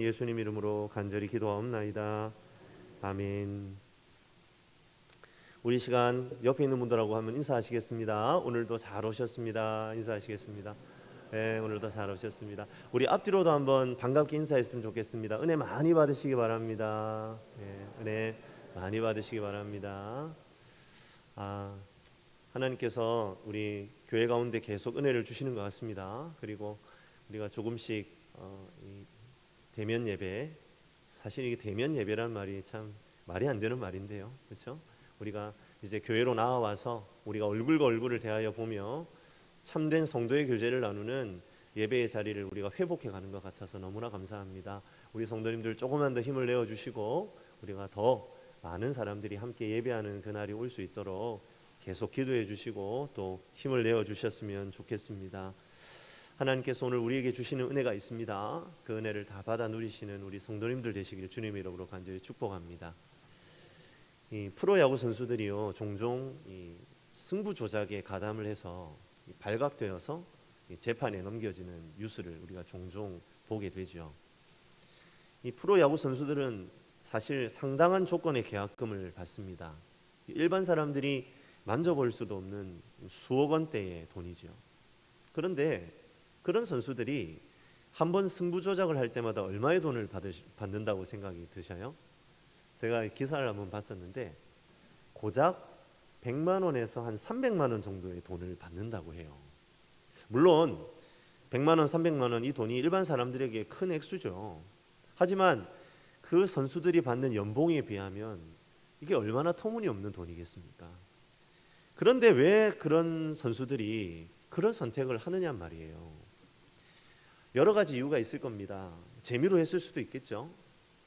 예수님 이름으로 간절히 기도하옵나이다. 아멘. 우리 시간 옆에 있는 분들하고 한번 인사하시겠습니다. 오늘도 잘 오셨습니다. 인사하시겠습니다. 네, 오늘도 잘 오셨습니다. 우리 앞뒤로도 한번 반갑게 인사했으면 좋겠습니다. 은혜 많이 받으시기 바랍니다. 네, 은혜 많이 받으시기 바랍니다. 하나님께서 우리 교회 가운데 계속 은혜를 주시는 것 같습니다. 그리고 우리가 조금씩 이 대면 예배, 사실 이게 대면 예배란 말이 참 말이 안 되는 말인데요, 그렇죠? 우리가 이제 교회로 나와서 우리가 얼굴과 얼굴을 대하여 보며 참된 성도의 교제를 나누는 예배의 자리를 우리가 회복해 가는 것 같아서 너무나 감사합니다. 우리 성도님들 조금만 더 힘을 내어 주시고 우리가 더 많은 사람들이 함께 예배하는 그날이 올 수 있도록 계속 기도해 주시고 또 힘을 내어 주셨으면 좋겠습니다. 하나님께서 오늘 우리에게 주시는 은혜가 있습니다. 그 은혜를 다 받아 누리시는 우리 성도님들 되시기를 주님의 이름으로 간절히 축복합니다. 이 프로야구 선수들이요 종종 이 승부 조작에 가담을 해서 발각되어서 재판에 넘겨지는 뉴스를 우리가 종종 보게 되죠. 이 프로야구 선수들은 사실 상당한 조건의 계약금을 받습니다. 일반 사람들이 만져볼 수도 없는 수억 원대의 돈이죠. 그런데 그런 선수들이 한번 승부 조작을 할 때마다 얼마의 돈을 받는다고 생각이 드셔요? 제가 기사를 한번 봤었는데 고작 100만 원에서 한 300만 원 정도의 돈을 받는다고 해요. 물론 100만 원, 300만 원 이 돈이 일반 사람들에게 큰 액수죠. 하지만 그 선수들이 받는 연봉에 비하면 이게 얼마나 터무니없는 돈이겠습니까? 그런데 왜 그런 선수들이 그런 선택을 하느냐 말이에요. 여러 가지 이유가 있을 겁니다. 재미로 했을 수도 있겠죠.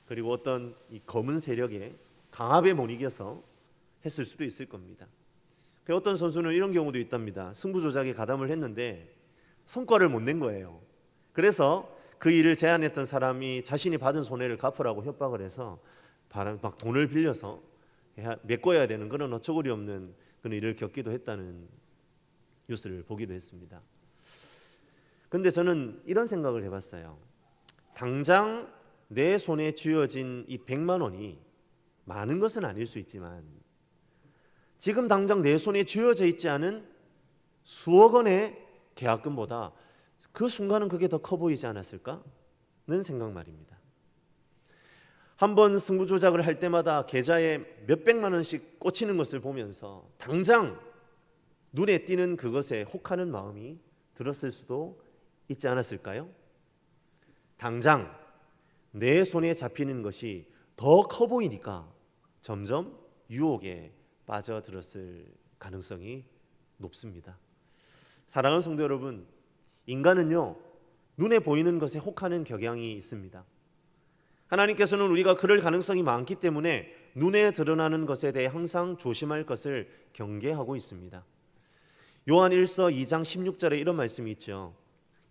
그리고 어떤 이 검은 세력에 강압에 못 이겨서 했을 수도 있을 겁니다. 어떤 선수는 이런 경우도 있답니다. 승부 조작에 가담을 했는데 성과를 못 낸 거예요. 그래서 그 일을 제안했던 사람이 자신이 받은 손해를 갚으라고 협박을 해서 막 돈을 빌려서 메꿔야 되는 그런 어처구니 없는 그런 일을 겪기도 했다는 뉴스를 보기도 했습니다. 근데 저는 이런 생각을 해봤어요. 당장 내 손에 쥐어진 이 100만 원이 많은 것은 아닐 수 있지만 지금 당장 내 손에 쥐어져 있지 않은 수억 원의 계약금보다 그 순간은 그게 더 커 보이지 않았을까는 생각 말입니다. 한번 승부 조작을 할 때마다 계좌에 몇백만 원씩 꽂히는 것을 보면서 당장 눈에 띄는 그것에 혹하는 마음이 들었을 수도 있지 않았을까요? 당장 내 손에 잡히는 것이 더 커 보이니까 점점 유혹에 빠져들었을 가능성이 높습니다. 사랑하는 성도 여러분, 인간은요 눈에 보이는 것에 혹하는 경향이 있습니다. 하나님께서는 우리가 그럴 가능성이 많기 때문에 눈에 드러나는 것에 대해 항상 조심할 것을 경계하고 있습니다. 요한 1서 2장 16절에 이런 말씀이 있죠.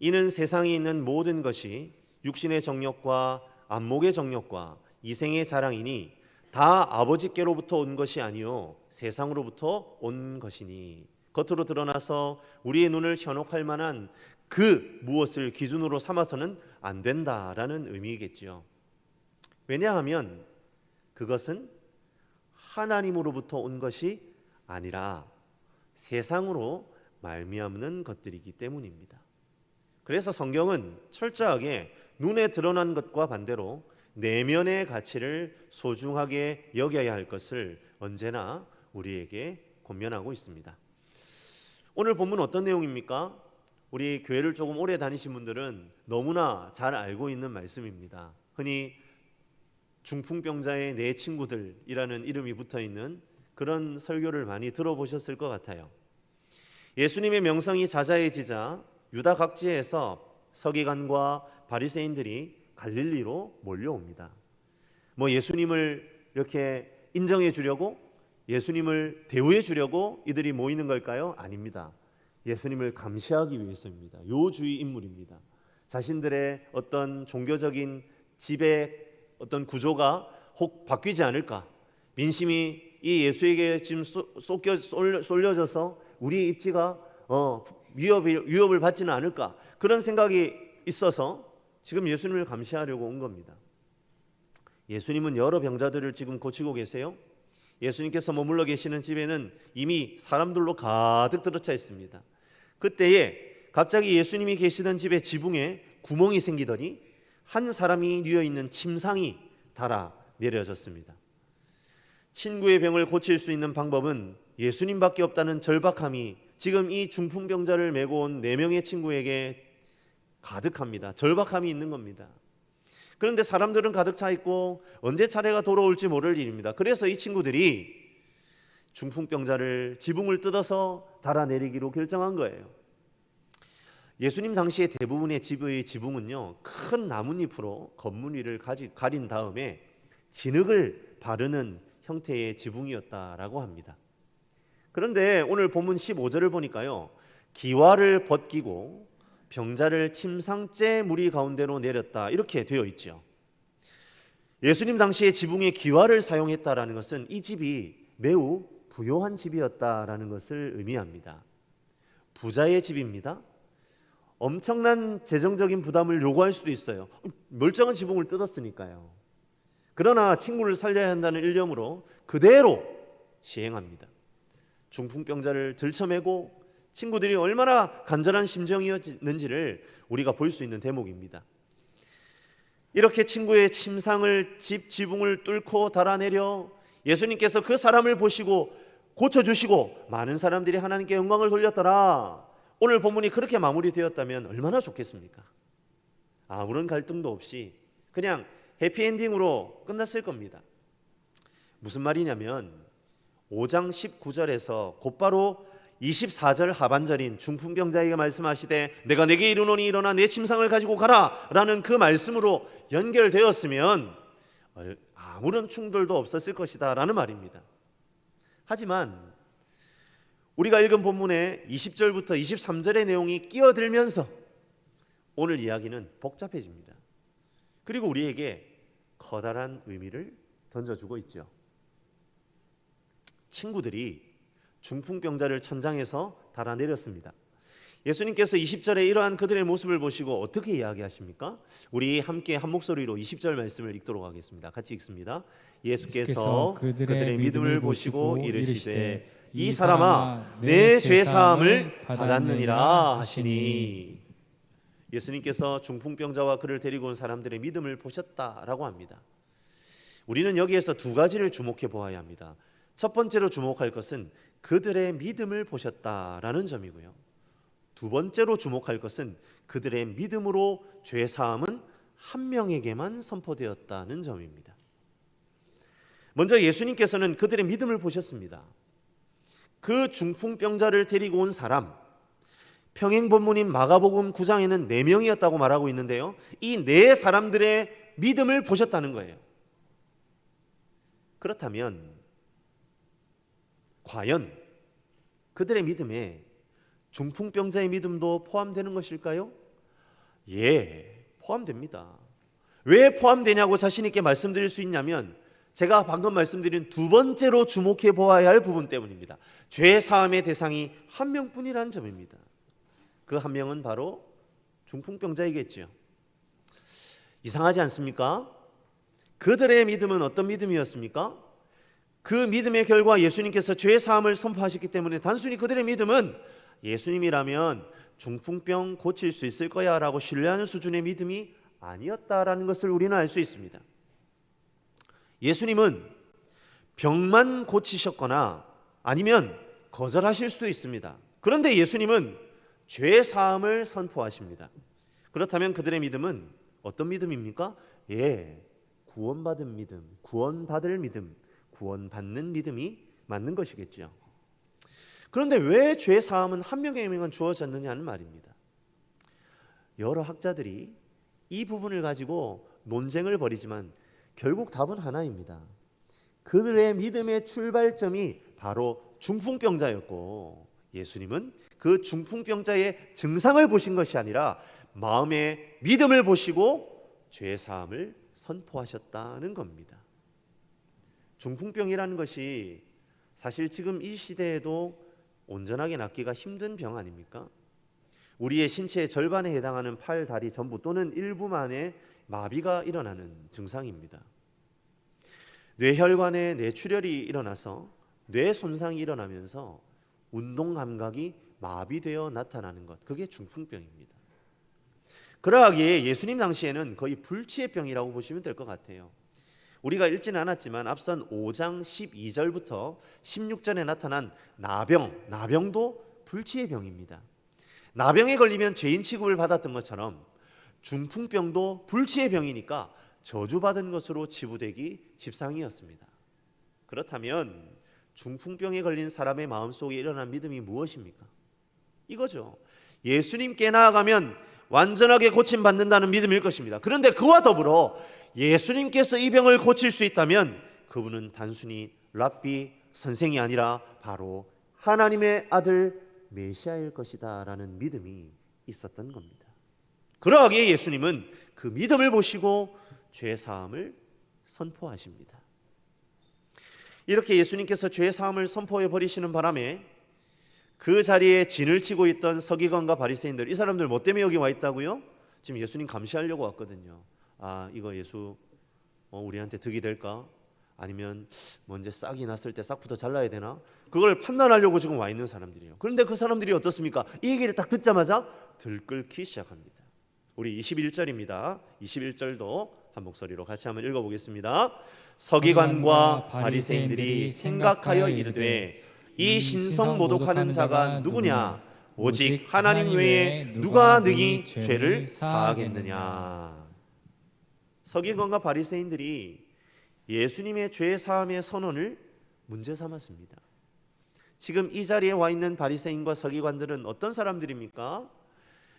이는 세상에 있는 모든 것이 육신의 정욕과 안목의 정욕과 이생의 자랑이니 다 아버지께로부터 온 것이 아니요 세상으로부터 온 것이니 겉으로 드러나서 우리의 눈을 현혹할 만한 그 무엇을 기준으로 삼아서는 안 된다라는 의미겠지요. 왜냐하면 그것은 하나님으로부터 온 것이 아니라 세상으로 말미암는 것들이기 때문입니다. 그래서 성경은 철저하게 눈에 드러난 것과 반대로 내면의 가치를 소중하게 여겨야 할 것을 언제나 우리에게 권면하고 있습니다. 오늘 본문 어떤 내용입니까? 우리 교회를 조금 오래 다니신 분들은 너무나 잘 알고 있는 말씀입니다. 흔히 중풍병자의 내 친구들이라는 이름이 붙어있는 그런 설교를 많이 들어보셨을 것 같아요. 예수님의 명성이 자자해지자 유다 각지에서 서기관과 바리새인들이 갈릴리로 몰려옵니다. 예수님을 이렇게 인정해 주려고, 예수님을 대우해 주려고 이들이 모이는 걸까요? 아닙니다. 예수님을 감시하기 위해서입니다. 요주의 인물입니다. 자신들의 어떤 종교적인 지배 어떤 구조가 혹 바뀌지 않을까, 민심이 이 예수에게 지금 쏠려져서 우리의 입지가 위협을 받지는 않을까, 그런 생각이 있어서 지금 예수님을 감시하려고 온 겁니다. 예수님은 여러 병자들을 지금 고치고 계세요. 예수님께서 머물러 계시는 집에는 이미 사람들로 가득 들어차 있습니다. 그때에 갑자기 예수님이 계시던 집의 지붕에 구멍이 생기더니 한 사람이 뉘어있는 침상이 달아 내려졌습니다. 친구의 병을 고칠 수 있는 방법은 예수님밖에 없다는 절박함이 지금 이 중풍병자를 메고 온 4명의 친구에게 가득합니다. 절박함이 있는 겁니다. 그런데 사람들은 가득 차 있고 언제 차례가 돌아올지 모를 일입니다. 그래서 이 친구들이 중풍병자를 지붕을 뜯어서 달아내리기로 결정한 거예요. 예수님 당시에 대부분의 집의 지붕은요, 큰 나뭇잎으로 겉문 위를 가린 다음에 진흙을 바르는 형태의 지붕이었다라고 합니다. 그런데 오늘 본문 15절을 보니까요, 기와를 벗기고 병자를 침상째 무리 가운데로 내렸다 이렇게 되어 있죠. 예수님 당시에 지붕에 기와를 사용했다라는 것은 이 집이 매우 부요한 집이었다라는 것을 의미합니다. 부자의 집입니다. 엄청난 재정적인 부담을 요구할 수도 있어요. 멀쩡한 지붕을 뜯었으니까요. 그러나 친구를 살려야 한다는 일념으로 그대로 시행합니다. 중풍병자를 들쳐매고 친구들이 얼마나 간절한 심정이었는지를 우리가 볼 수 있는 대목입니다. 이렇게 친구의 침상을 지붕을 뚫고 달아내려 예수님께서 그 사람을 보시고 고쳐주시고 많은 사람들이 하나님께 영광을 돌렸더라. 오늘 본문이 그렇게 마무리되었다면 얼마나 좋겠습니까? 아무런 갈등도 없이 그냥 해피엔딩으로 끝났을 겁니다. 무슨 말이냐면 5장 19절에서 곧바로 24절 하반절인 중풍병자에게 말씀하시되 내가 내게 이르노니 일어나 내 침상을 가지고 가라 라는 그 말씀으로 연결되었으면 아무런 충돌도 없었을 것이다 라는 말입니다. 하지만 우리가 읽은 본문의 20절부터 23절의 내용이 끼어들면서 오늘 이야기는 복잡해집니다. 그리고 우리에게 커다란 의미를 던져주고 있죠. 친구들이 중풍병자를 천장에서 달아내렸습니다. 예수님께서 20절에 이러한 그들의 모습을 보시고 어떻게 이야기하십니까? 우리 함께 한 목소리로 20절 말씀을 읽도록 하겠습니다. 같이 읽습니다. 예수께서 그들의 믿음을 보시고 이르시되 이 사람아 내 죄사함을 받았느니라 하시니. 예수님께서 중풍병자와 그를 데리고 온 사람들의 믿음을 보셨다라고 합니다. 우리는 여기에서 두 가지를 주목해 보아야 합니다. 첫 번째로 주목할 것은 그들의 믿음을 보셨다라는 점이고요. 두 번째로 주목할 것은 그들의 믿음으로 죄사함은 한 명에게만 선포되었다는 점입니다. 먼저 예수님께서는 그들의 믿음을 보셨습니다. 그 중풍병자를 데리고 온 사람, 평행본문인 마가복음 9장에는 4명이었다고 말하고 있는데요, 이 4사람들의 믿음을 보셨다는 거예요. 그렇다면 과연 그들의 믿음에 중풍병자의 믿음도 포함되는 것일까요? 예, 포함됩니다. 왜 포함되냐고 자신 있게 말씀드릴 수 있냐면 제가 방금 말씀드린 두 번째로 주목해 보아야 할 부분 때문입니다. 죄 사함의 대상이 한 명뿐이라는 점입니다. 그 한 명은 바로 중풍병자이겠죠. 이상하지 않습니까? 그들의 믿음은 어떤 믿음이었습니까? 그 믿음의 결과 예수님께서 죄 사함을 선포하셨기 때문에 단순히 그들의 믿음은 예수님이라면 중풍병 고칠 수 있을 거야 라고 신뢰하는 수준의 믿음이 아니었다라는 것을 우리는 알 수 있습니다. 예수님은 병만 고치셨거나 아니면 거절하실 수도 있습니다. 그런데 예수님은 죄 사함을 선포하십니다. 그렇다면 그들의 믿음은 어떤 믿음입니까? 예, 구원받은 믿음, 구원받을 믿음, 구원받는 믿음이 맞는 것이겠죠. 그런데 왜 죄 사함은 한 명에게만 주어졌느냐는 말입니다. 여러 학자들이 이 부분을 가지고 논쟁을 벌이지만 결국 답은 하나입니다. 그들의 믿음의 출발점이 바로 중풍병자였고 예수님은 그 중풍병자의 증상을 보신 것이 아니라 마음의 믿음을 보시고 죄 사함을 선포하셨다는 겁니다. 중풍병이라는 것이 사실 지금 이 시대에도 온전하게 낫기가 힘든 병 아닙니까? 우리의 신체의 절반에 해당하는 팔, 다리 전부 또는 일부만의 마비가 일어나는 증상입니다. 뇌혈관에 뇌출혈이 일어나서 뇌 손상이 일어나면서 운동 감각이 마비되어 나타나는 것, 그게 중풍병입니다. 그러하기에 예수님 당시에는 거의 불치의 병이라고 보시면 될 것 같아요. 우리가 읽지는 않았지만 앞선 5장 12절부터 16절에 나타난 나병도 불치의 병입니다. 나병에 걸리면 죄인 취급을 받았던 것처럼 중풍병도 불치의 병이니까 저주받은 것으로 치부되기 십상이었습니다. 그렇다면 중풍병에 걸린 사람의 마음속에 일어난 믿음이 무엇입니까? 이거죠. 예수님께 나아가면 완전하게 고침받는다는 믿음일 것입니다. 그런데 그와 더불어 예수님께서 이 병을 고칠 수 있다면 그분은 단순히 랍비 선생이 아니라 바로 하나님의 아들 메시아일 것이다 라는 믿음이 있었던 겁니다. 그러하기에 예수님은 그 믿음을 보시고 죄사함을 선포하십니다. 이렇게 예수님께서 죄사함을 선포해 버리시는 바람에 그 자리에 진을 치고 있던 서기관과 바리새인들, 이 사람들 뭐 때문에 여기 와 있다고요? 지금 예수님 감시하려고 왔거든요. 아, 이거 예수 우리한테 득이 될까? 아니면 먼저 싹이 났을 때 싹부터 잘라야 되나? 그걸 판단하려고 지금 와 있는 사람들이에요. 그런데 그 사람들이 어떻습니까? 이 얘기를 딱 듣자마자 들끓기 시작합니다. 우리 21절입니다. 21절도 한 목소리로 같이 한번 읽어보겠습니다. 서기관과 바리새인들이 생각하여 이르되 이 신성 모독하는 자가 누구냐? 오직 하나님 외에 누가 능히 죄를 사하겠느냐? 서기관과 바리새인들이 예수님의 죄 사함의 선언을 문제 삼았습니다. 지금 이 자리에 와 있는 바리새인과 서기관들은 어떤 사람들입니까?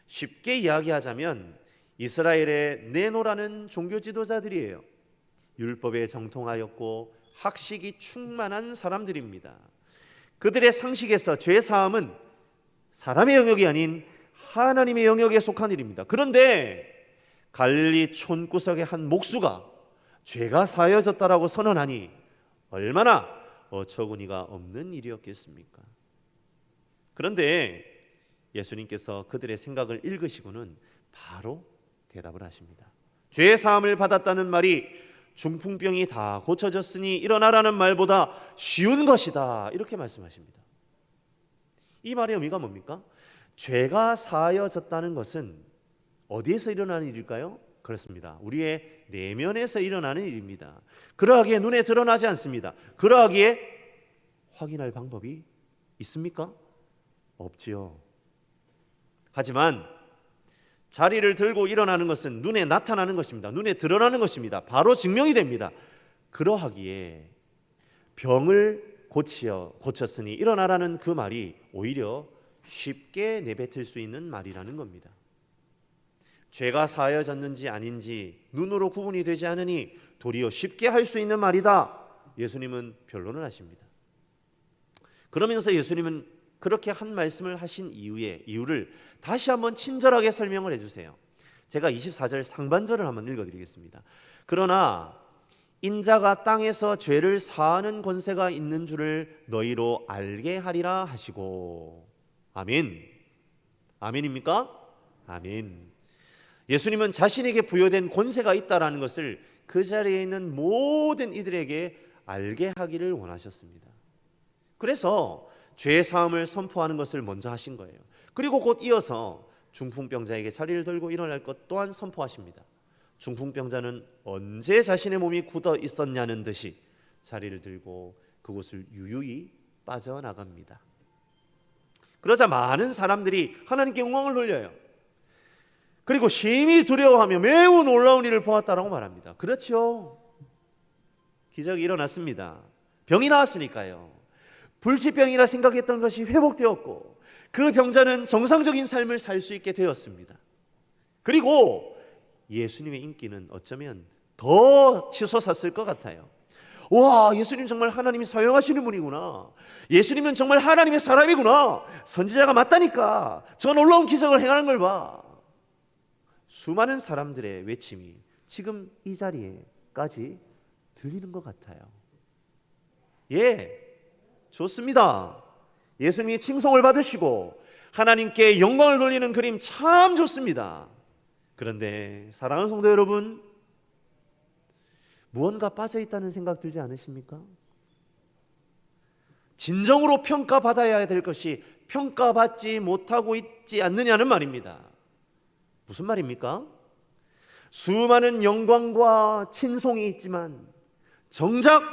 쉽게 이야기하자면 이스라엘의 네노라는 종교 지도자들이에요. 율법에 정통하였고 학식이 충만한 사람들입니다. 그들의 상식에서 죄 사함은 사람의 영역이 아닌 하나님의 영역에 속한 일입니다. 그런데 갈릴리 촌구석의 한 목수가 죄가 사여졌다라고 선언하니 얼마나 어처구니가 없는 일이었겠습니까? 그런데 예수님께서 그들의 생각을 읽으시고는 바로 대답을 하십니다. 죄 사함을 받았다는 말이 중풍병이 다 고쳐졌으니 일어나라는 말보다 쉬운 것이다, 이렇게 말씀하십니다. 이 말의 의미가 뭡니까? 죄가 사여졌다는 것은 어디에서 일어나는 일일까요? 그렇습니다. 우리의 내면에서 일어나는 일입니다. 그러하기에 눈에 드러나지 않습니다. 그러하기에 확인할 방법이 있습니까? 없지요. 하지만 자리를 들고 일어나는 것은 눈에 나타나는 것입니다. 눈에 드러나는 것입니다. 바로 증명이 됩니다. 그러하기에 병을 고쳤으니 일어나라는 그 말이 오히려 쉽게 내뱉을 수 있는 말이라는 겁니다. 죄가 사여졌는지 아닌지 눈으로 구분이 되지 않으니 도리어 쉽게 할 수 있는 말이다, 예수님은 변론을 하십니다. 그러면서 예수님은 그렇게 한 말씀을 하신 이유를 다시 한번 친절하게 설명을 해주세요. 제가 24절 상반절을 한번 읽어드리겠습니다. 그러나 인자가 땅에서 죄를 사하는 권세가 있는 줄을 너희로 알게 하리라 하시고. 아멘. 아멘입니까? 아멘. 예수님은 자신에게 부여된 권세가 있다라는 것을 그 자리에 있는 모든 이들에게 알게 하기를 원하셨습니다. 그래서 죄 사함을 선포하는 것을 먼저 하신 거예요. 그리고 곧 이어서 중풍병자에게 자리를 들고 일어날 것 또한 선포하십니다. 중풍병자는 언제 자신의 몸이 굳어 있었냐는 듯이 자리를 들고 그곳을 유유히 빠져나갑니다. 그러자 많은 사람들이 하나님께 영광을 돌려요. 그리고 심히 두려워하며 매우 놀라운 일을 보았다라고 말합니다. 그렇죠. 기적이 일어났습니다. 병이 나았으니까요. 불치병이라 생각했던 것이 회복되었고 그 병자는 정상적인 삶을 살 수 있게 되었습니다. 그리고 예수님의 인기는 어쩌면 더 치솟았을 것 같아요. 와, 예수님 정말 하나님이 사용하시는 분이구나. 예수님은 정말 하나님의 사람이구나. 선지자가 맞다니까. 저 놀라운 기적을 행하는 걸 봐. 수많은 사람들의 외침이 지금 이 자리에까지 들리는 것 같아요. 예, 좋습니다. 예수님이 칭송을 받으시고 하나님께 영광을 돌리는 그림 참 좋습니다. 그런데 사랑하는 성도 여러분, 무언가 빠져 있다는 생각 들지 않으십니까? 진정으로 평가받아야 될 것이 평가받지 못하고 있지 않느냐는 말입니다. 무슨 말입니까? 수많은 영광과 친송이 있지만 정작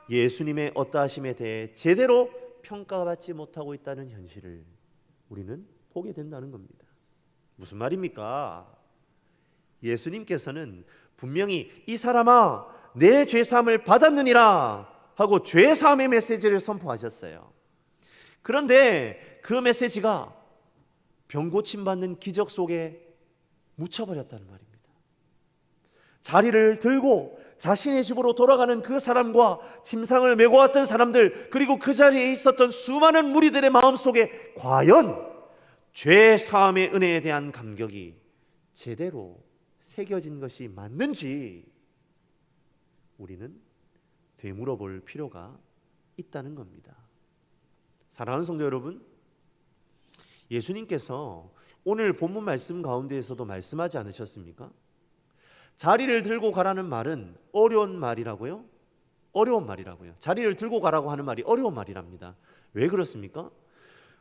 예수님의 어떠하심에 대해 제대로 평가받지 못하고 있다는 현실을 우리는 보게 된다는 겁니다. 무슨 말입니까? 예수님께서는 분명히 이 사람아 내 죄사함을 받았느니라 하고 죄사함의 메시지를 선포하셨어요. 그런데 그 메시지가 병고침 받는 기적 속에 묻혀버렸다는 말입니다. 자리를 들고 자신의 집으로 돌아가는 그 사람과 침상을 메고 왔던 사람들, 그리고 그 자리에 있었던 수많은 무리들의 마음속에 과연 죄사함의 은혜에 대한 감격이 제대로 새겨진 것이 맞는지 우리는 되물어 볼 필요가 있다는 겁니다. 사랑하는 성도 여러분, 예수님께서 오늘 본문 말씀 가운데에서도 말씀하지 않으셨습니까? 자리를 들고 가라는 말은 어려운 말이라고요? 어려운 말이라고요. 자리를 들고 가라고 하는 말이 어려운 말이랍니다. 왜 그렇습니까?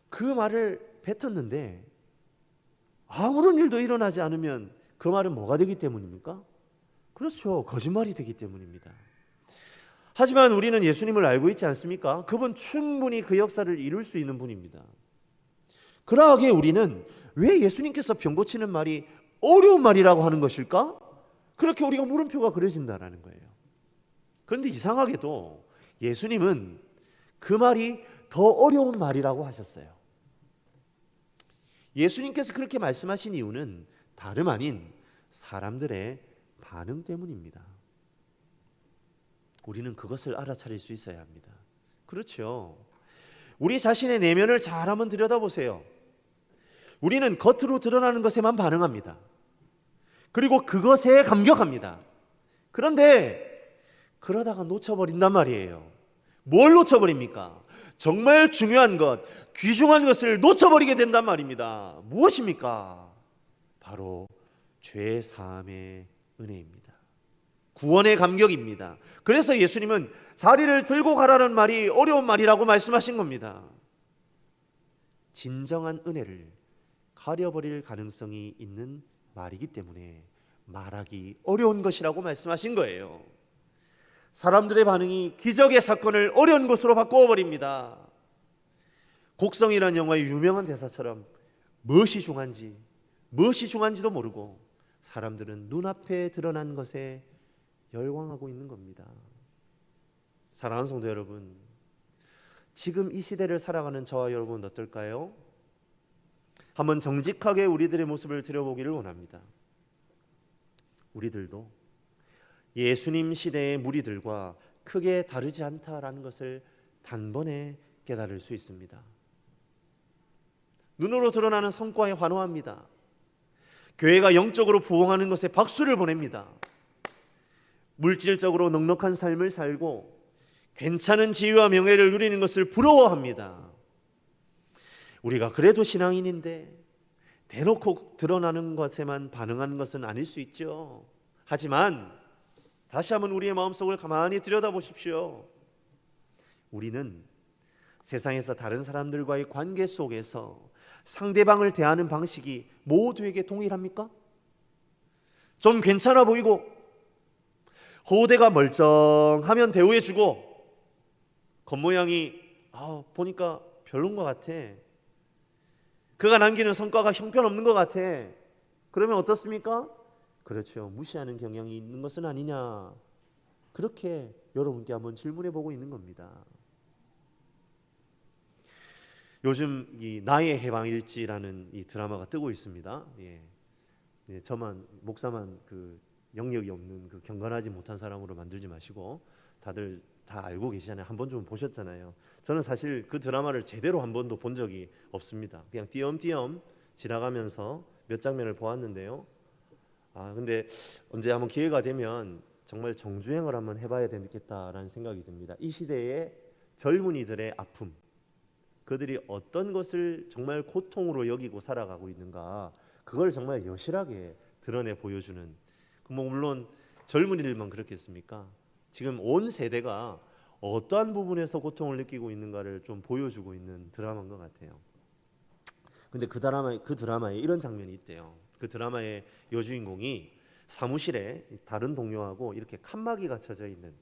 그 말을 뱉었는데 아무런 일도 일어나지 않으면 그 말은 뭐가 되기 때문입니까? 그렇죠. 거짓말이 되기 때문입니다. 하지만 우리는 예수님을 알고 있지 않습니까? 그분 충분히 그 역사를 이룰 수 있는 분입니다. 그러하기에 우리는 왜 예수님께서 병 고치는 말이 어려운 말이라고 하는 것일까? 그렇게 우리가 물음표가 그려진다는 거예요. 그런데 이상하게도 예수님은 그 말이 더 어려운 말이라고 하셨어요. 예수님께서 그렇게 말씀하신 이유는 다름 아닌 사람들의 반응 때문입니다. 우리는 그것을 알아차릴 수 있어야 합니다. 그렇죠. 우리 자신의 내면을 잘 한번 들여다보세요. 우리는 겉으로 드러나는 것에만 반응합니다. 그리고 그것에 감격합니다. 그런데 그러다가 놓쳐버린단 말이에요. 뭘 놓쳐버립니까? 정말 중요한 것, 귀중한 것을 놓쳐버리게 된단 말입니다. 무엇입니까? 바로 죄 사함의 은혜입니다. 구원의 감격입니다. 그래서 예수님은 자리를 들고 가라는 말이 어려운 말이라고 말씀하신 겁니다. 진정한 은혜를 가려버릴 가능성이 있는 말이기 때문에 말하기 어려운 것이라고 말씀하신 거예요. 사람들의 반응이 기적의 사건을 어려운 것으로 바꾸어 버립니다. 곡성이라는 영화의 유명한 대사처럼 무엇이 중요한지도 모르고 사람들은 눈앞에 드러난 것에 열광하고 있는 겁니다. 사랑하는 성도 여러분, 지금 이 시대를 살아가는 저와 여러분은 어떨까요? 한번 정직하게 우리들의 모습을 들여보기를 원합니다. 우리들도 예수님 시대의 무리들과 크게 다르지 않다라는 것을 단번에 깨달을 수 있습니다. 눈으로 드러나는 성과에 환호합니다. 교회가 영적으로 부흥하는 것에 박수를 보냅니다. 물질적으로 넉넉한 삶을 살고 괜찮은 지위와 명예를 누리는 것을 부러워합니다. 우리가 그래도 신앙인인데 대놓고 드러나는 것에만 반응하는 것은 아닐 수 있죠. 하지만 다시 한번 우리의 마음속을 가만히 들여다보십시오. 우리는 세상에서 다른 사람들과의 관계 속에서 상대방을 대하는 방식이 모두에게 동일합니까? 좀 괜찮아 보이고 호대가 멀쩡하면 대우해주고 겉모양이 보니까 별론 것 같아, 그가 남기는 성과가 형편없는 것 같아, 그러면 어떻습니까? 그렇죠. 무시하는 경향이 있는 것은 아니냐, 그렇게 여러분께 한번 질문해 보고 있는 겁니다. 요즘 이 나의 해방일지라는 이 드라마가 뜨고 있습니다. 저만 목사만 그 영역이 없는 그 경건하지 못한 사람으로 만들지 마시고 다들 다 알고 계시잖아요. 한 번 좀 보셨잖아요. 저는 사실 그 드라마를 제대로 한 번도 본 적이 없습니다. 그냥 띄엄띄엄 지나가면서 몇 장면을 보았는데요. 근데 언제 한번 기회가 되면 정말 정주행을 한번 해봐야 되겠다라는 생각이 듭니다. 이 시대의 젊은이들의 아픔, 그들이 어떤 것을 정말 고통으로 여기고 살아가고 있는가, 그걸 정말 여실하게 드러내 보여주는, 뭐 물론 젊은이들만 그렇겠습니까? 지금 온 세대가 어떠한 부분에서 고통을 느끼고 있는가를 좀 보여주고 있는 드라마인 것 같아요. 근데 그 드라마에 이런 장면이 있대요. 그 드라마의 여주인공이 사무실에 다른 동료하고 이렇게 칸막이가 쳐져 있는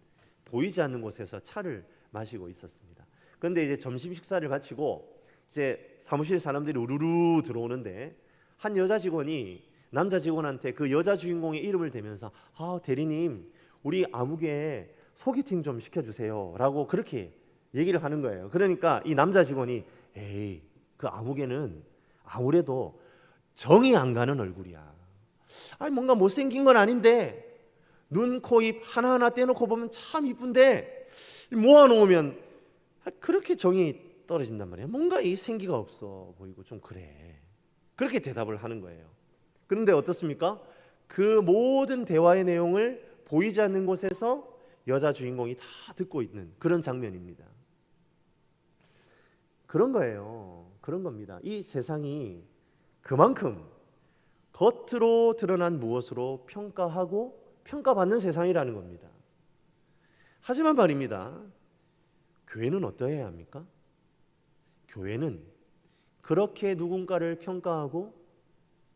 보이지 않는 곳에서 차를 마시고 있었습니다. 그런데 이제 점심 식사를 마치고 이제 사무실 사람들이 우르르 들어오는데 한 여자 직원이 남자 직원한테 그 여자 주인공의 이름을 대면서 대리님, 우리 아무개 소개팅 좀 시켜주세요 라고 그렇게 얘기를 하는 거예요. 그러니까 이 남자 직원이 에이, 그 아무개는 아무래도 정이 안 가는 얼굴이야. 아니 뭔가 못생긴 건 아닌데 눈, 코, 입 하나하나 떼놓고 보면 참 이쁜데 모아놓으면 그렇게 정이 떨어진단 말이에요. 뭔가 이 생기가 없어 보이고 좀 그래. 그렇게 대답을 하는 거예요. 그런데 어떻습니까? 그 모든 대화의 내용을 보이지 않는 곳에서 여자 주인공이 다 듣고 있는 그런 장면입니다. 그런 거예요. 그런 겁니다. 이 세상이 그만큼 겉으로 드러난 무엇으로 평가하고 평가받는 세상이라는 겁니다. 하지만 말입니다. 교회는 어떠해야 합니까? 교회는 그렇게 누군가를 평가하고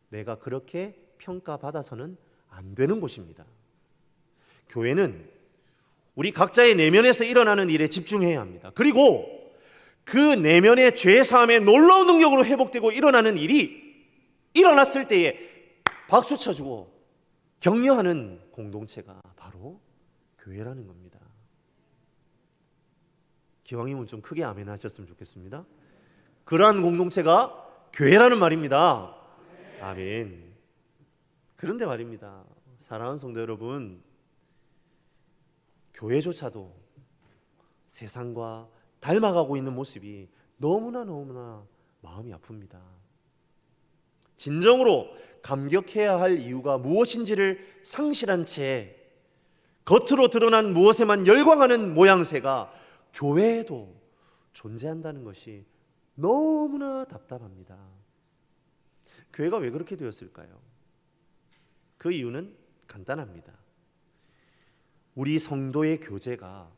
내가 그렇게 평가받아서는 안 되는 곳입니다. 교회는 우리 각자의 내면에서 일어나는 일에 집중해야 합니다. 그리고 그 내면의 죄사함의 놀라운 능력으로 회복되고 일어나는 일이 일어났을 때에 박수 쳐주고 격려하는 공동체가 바로 교회라는 겁니다. 기왕이면 좀 크게 아멘 하셨으면 좋겠습니다. 그러한 공동체가 교회라는 말입니다. 아멘. 그런데 말입니다. 사랑하는 성도 여러분, 교회조차도 세상과 닮아가고 있는 모습이 너무나 마음이 아픕니다. 진정으로 감격해야 할 이유가 무엇인지를 상실한 채 겉으로 드러난 무엇에만 열광하는 모양새가 교회에도 존재한다는 것이 너무나 답답합니다. 교회가 왜 그렇게 되었을까요? 그 이유는 간단합니다. 우리 성도의 교제가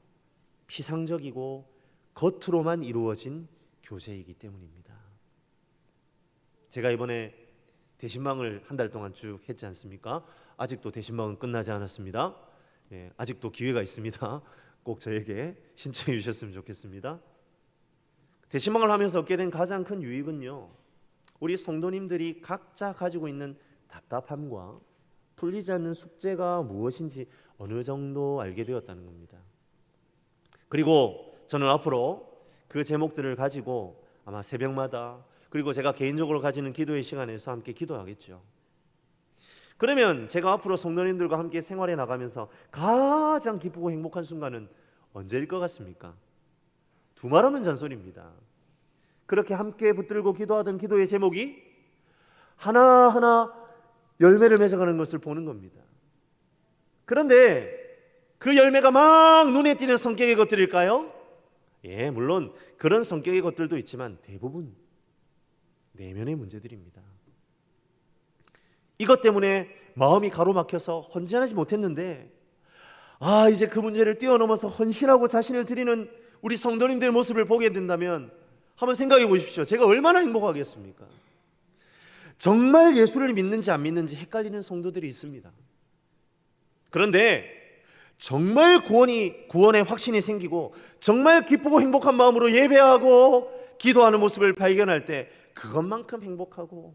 피상적이고 겉으로만 이루어진 교제이기 때문입니다. 제가 이번에 대신방을 한 달 동안 쭉 했지 않습니까? 아직도 대신방은 끝나지 않았습니다. 아직도 기회가 있습니다. 꼭 저에게 신청해 주셨으면 좋겠습니다. 대신방을 하면서 얻게 된 가장 큰 유익은요, 우리 성도님들이 각자 가지고 있는 답답함과 풀리지 않는 숙제가 무엇인지 어느 정도 알게 되었다는 겁니다. 그리고 저는 앞으로 그 제목들을 가지고 아마 새벽마다, 그리고 제가 개인적으로 가지는 기도의 시간에서 함께 기도하겠죠. 그러면 제가 앞으로 성도님들과 함께 생활해 나가면서 가장 기쁘고 행복한 순간은 언제일 것 같습니까? 두말하면 잔소리입니다. 그렇게 함께 붙들고 기도하던 기도의 제목이 하나하나 열매를 맺어가는 것을 보는 겁니다. 그런데 그 열매가 막 눈에 띄는 성격의 것들일까요? 물론 그런 성격의 것들도 있지만 대부분 내면의 문제들입니다. 이것 때문에 마음이 가로막혀서 헌신하지 못했는데 이제 그 문제를 뛰어넘어서 헌신하고 자신을 드리는 우리 성도님들의 모습을 보게 된다면 한번 생각해 보십시오. 제가 얼마나 행복하겠습니까? 정말 예수를 믿는지 안 믿는지 헷갈리는 성도들이 있습니다. 그런데 정말 구원의 확신이 생기고 정말 기쁘고 행복한 마음으로 예배하고 기도하는 모습을 발견할 때 그것만큼 행복하고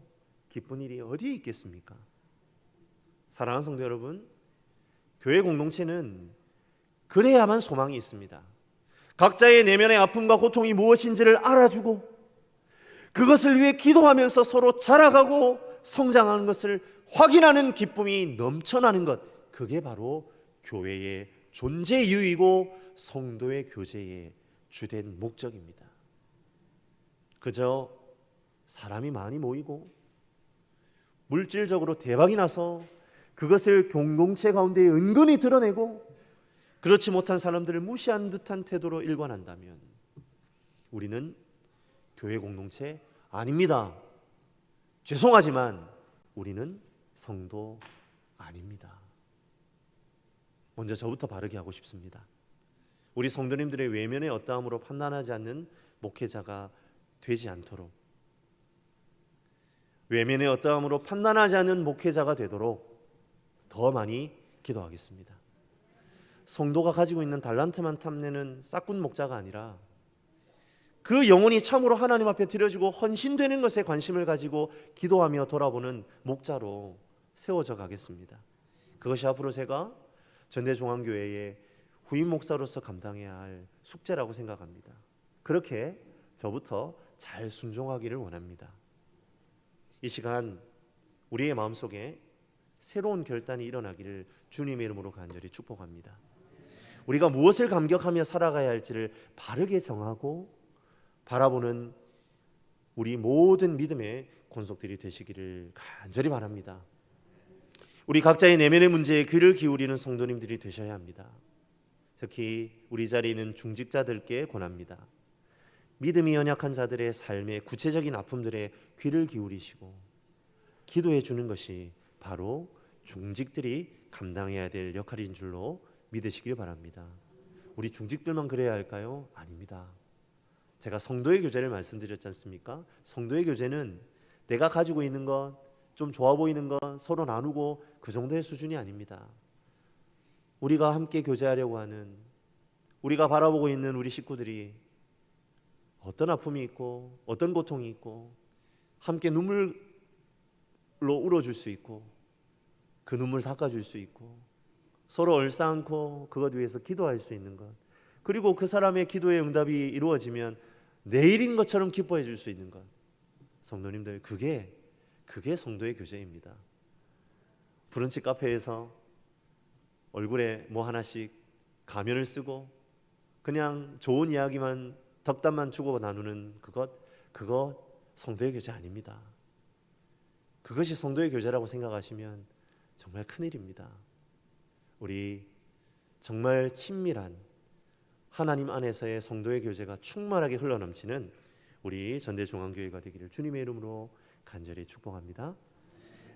기쁜 일이 어디에 있겠습니까? 사랑하는 성도 여러분, 교회 공동체는 그래야만 소망이 있습니다. 각자의 내면의 아픔과 고통이 무엇인지를 알아주고 그것을 위해 기도하면서 서로 자라가고 성장하는 것을 확인하는 기쁨이 넘쳐나는 것, 그게 바로 교회의 존재 이유이고 성도의 교제의 주된 목적입니다. 그저 사람이 많이 모이고 물질적으로 대박이 나서 그것을 공동체 가운데 은근히 드러내고 그렇지 못한 사람들을 무시한 듯한 태도로 일관한다면 우리는 교회 공동체 아닙니다. 죄송하지만 우리는 성도 아닙니다. 먼저 저부터 바르게 하고 싶습니다. 우리 성도님들의 외면의 어떠함으로 판단하지 않는 목회자가 되지 않도록, 외면의 어떠함으로 판단하지 않는 목회자가 되도록 더 많이 기도하겠습니다. 성도가 가지고 있는 달란트만 탐내는 싹군 목자가 아니라 그 영혼이 참으로 하나님 앞에 드려지고 헌신되는 것에 관심을 가지고 기도하며 돌아보는 목자로 세워져 가겠습니다. 그것이 앞으로 제가 전대중앙교회의 후임 목사로서 감당해야 할 숙제라고 생각합니다. 그렇게 저부터 잘 순종하기를 원합니다. 이 시간 우리의 마음속에 새로운 결단이 일어나기를 주님의 이름으로 간절히 축복합니다. 우리가 무엇을 감격하며 살아가야 할지를 바르게 정하고 바라보는 우리 모든 믿음의 권속들이 되시기를 간절히 바랍니다. 우리 각자의 내면의 문제에 귀를 기울이는 성도님들이 되셔야 합니다. 특히 우리 자리에 있는 중직자들께 권합니다. 믿음이 연약한 자들의 삶의 구체적인 아픔들에 귀를 기울이시고 기도해 주는 것이 바로 중직들이 감당해야 될 역할인 줄로 믿으시길 바랍니다. 우리 중직들만 그래야 할까요? 아닙니다. 제가 성도의 교제를 말씀드렸지 않습니까? 성도의 교제는 내가 가지고 있는 것, 좀 좋아 보이는 것 서로 나누고 그 정도의 수준이 아닙니다. 우리가 함께 교제하려고 하는, 우리가 바라보고 있는 우리 식구들이 어떤 아픔이 있고 어떤 고통이 있고 함께 눈물로 울어줄 수 있고 그 눈물 닦아줄 수 있고 서로 얼싸안고 그것 위해서 기도할 수 있는 것, 그리고 그 사람의 기도의 응답이 이루어지면 내일인 것처럼 기뻐해 줄 수 있는 것, 성도님들, 그게 성도의 교제입니다. 브런치 카페에서 얼굴에 뭐 하나씩 가면을 쓰고 그냥 좋은 이야기만, 덕담만 주고 나누는 그것 성도의 교제 아닙니다. 그것이 성도의 교제라고 생각하시면 정말 큰일입니다. 우리 정말 친밀한 하나님 안에서의 성도의 교제가 충만하게 흘러넘치는 우리 전대중앙교회가 되기를 주님의 이름으로 간절히 축복합니다.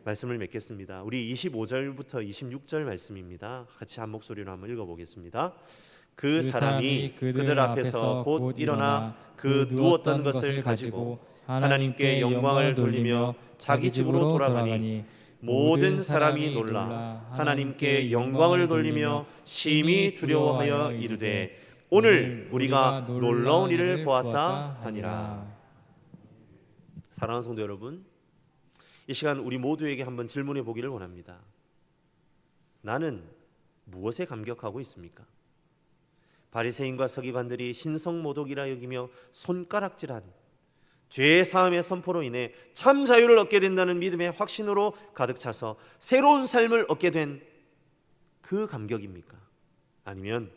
말씀을 맺겠습니다. 우리 25절부터 26절 말씀입니다. 같이 한 목소리로 한번 읽어보겠습니다. 그 사람이 그들 앞에서 곧 일어나 그 누웠던 것을 가지고 하나님께 영광을 돌리며 자기 집으로 돌아가니 모든 사람이 놀라 하나님께 영광을 돌리며 심히 두려워하여 이르되 오늘 우리가 놀라운 일을 보았다 하니라. 사랑하는 성도 여러분, 이 시간 우리 모두에게 한번 질문해 보기를 원합니다. 나는 무엇에 감격하고 있습니까? 바리새인과 서기관들이 신성모독이라 여기며 손가락질한 죄의 사함의 선포로 인해 참 자유를 얻게 된다는 믿음의 확신으로 가득 차서 새로운 삶을 얻게 된 그 감격입니까? 아니면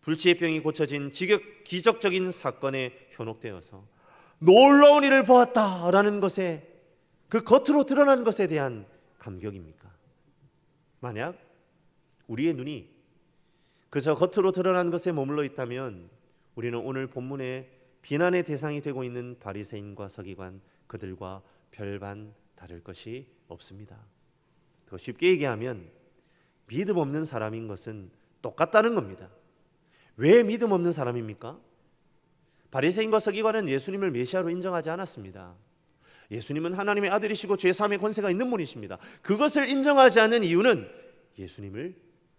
불치의 병이 고쳐진 기적적인 사건에 현혹되어서 놀라운 일을 보았다라는 것에, 그 겉으로 드러난 것에 대한 감격입니까? 만약 우리의 눈이 그저 겉으로 드러난 것에 머물러 있다면 우리는 오늘 본문의 비난의 대상이 되고 있는 바리새인과 서기관, 그들과 별반 다를 것이 없습니다. 더 쉽게 얘기하면 믿음 없는 사람인 것은 똑같다는 겁니다. 왜 믿음 없는 사람입니까? 바리새인과 서기관은 예수님을 메시아로 인정하지 않았습니다. 예수님은 하나님의 아들이시고 죄사함의 권세가 있는 분이십니다. 그것을 인정하지 않는 이유는 예수님을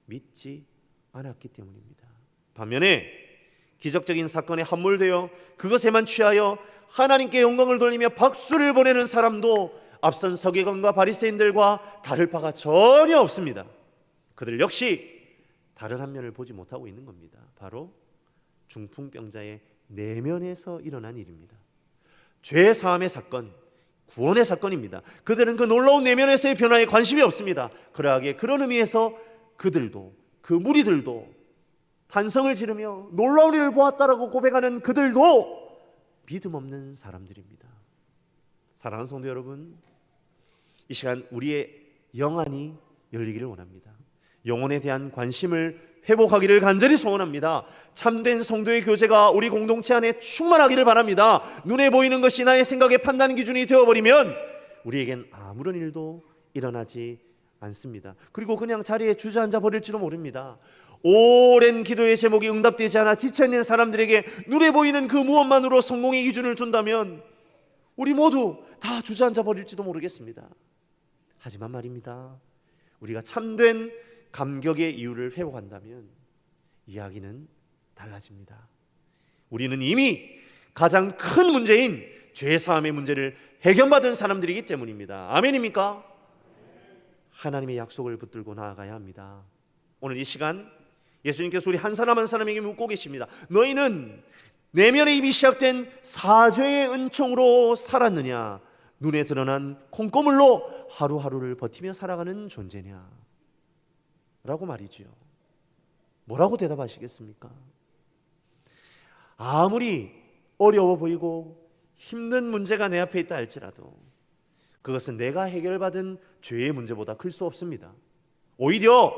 믿지 않았기 때문입니다. 반면에 기적적인 사건에 함몰되어 그것에만 취하여 하나님께 영광을 돌리며 박수를 보내는 사람도 앞선 서기관과 바리새인들과 다를 바가 전혀 없습니다. 그들 역시 다른 한 면을 보지 못하고 있는 겁니다. 바로 중풍병자의 내면에서 일어난 일입니다. 죄 사함의 사건, 구원의 사건입니다. 그들은 그 놀라운 내면에서의 변화에 관심이 없습니다. 그러하기에 그런 의미에서 그들도, 그 무리들도 탄성을 지르며 놀라운 일을 보았다라고 고백하는 그들도 믿음 없는 사람들입니다. 사랑하는 성도 여러분, 이 시간 우리의 영안이 열리기를 원합니다. 영혼에 대한 관심을 회복하기를 간절히 소원합니다. 참된 성도의 교제가 우리 공동체 안에 충만하기를 바랍니다. 눈에 보이는 것이 나의 생각의 판단 기준이 되어버리면 우리에겐 아무런 일도 일어나지 않습니다. 그리고 그냥 자리에 주저앉아 버릴지도 모릅니다. 오랜 기도의 제목이 응답되지 않아 지쳐있는 사람들에게 눈에 보이는 그 무엇만으로 성공의 기준을 둔다면 우리 모두 다 주저앉아 버릴지도 모르겠습니다. 하지만 말입니다, 우리가 참된 감격의 이유를 회복한다면 이야기는 달라집니다. 우리는 이미 가장 큰 문제인 죄사함의 문제를 해결받은 사람들이기 때문입니다. 아멘입니까? 하나님의 약속을 붙들고 나아가야 합니다. 오늘 이 시간 예수님께서 우리 한 사람 한 사람에게 묻고 계십니다. 너희는 내면의 입이 시작된 사죄의 은총으로 살았느냐, 눈에 드러난 콩고물로 하루하루를 버티며 살아가는 존재냐 라고 말이지요. 뭐라고 대답하시겠습니까? 아무리 어려워 보이고 힘든 문제가 내 앞에 있다 할지라도 그것은 내가 해결받은 죄의 문제보다 클 수 없습니다. 오히려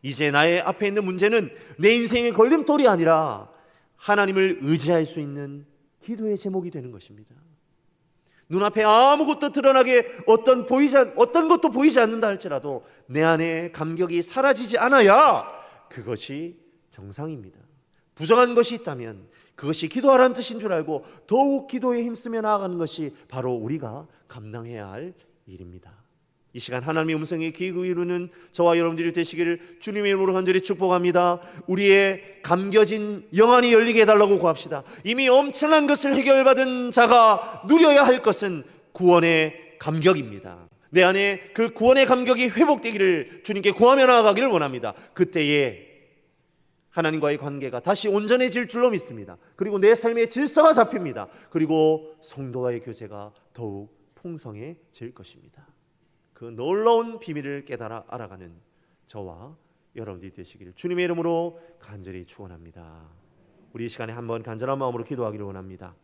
이제 나의 앞에 있는 문제는 내 인생의 걸림돌이 아니라 하나님을 의지할 수 있는 기도의 제목이 되는 것입니다. 눈앞에 아무것도 드러나게 어떤 것도 보이지 않는다 할지라도 내 안에 감격이 사라지지 않아야 그것이 정상입니다. 부정한 것이 있다면 그것이 기도하라는 뜻인 줄 알고 더욱 기도에 힘쓰며 나아가는 것이 바로 우리가 감당해야 할 일입니다. 이 시간 하나님의 음성에 귀 기울이는 저와 여러분들이 되시기를 주님의 이름으로 간절히 축복합니다. 우리의 감겨진 영안이 열리게 해달라고 구합시다. 이미 엄청난 것을 해결받은 자가 누려야 할 것은 구원의 감격입니다. 내 안에 그 구원의 감격이 회복되기를 주님께 구하며 나아가기를 원합니다. 그때에 하나님과의 관계가 다시 온전해질 줄로 믿습니다. 그리고 내 삶의 질서가 잡힙니다. 그리고 성도와의 교제가 더욱 풍성해질 것입니다. 그 놀라운 비밀을 깨달아 알아가는 저와 여러분들이 되시기를 주님의 이름으로 간절히 축원합니다. 우리 이 시간에 한번 간절한 마음으로 기도하기를 원합니다.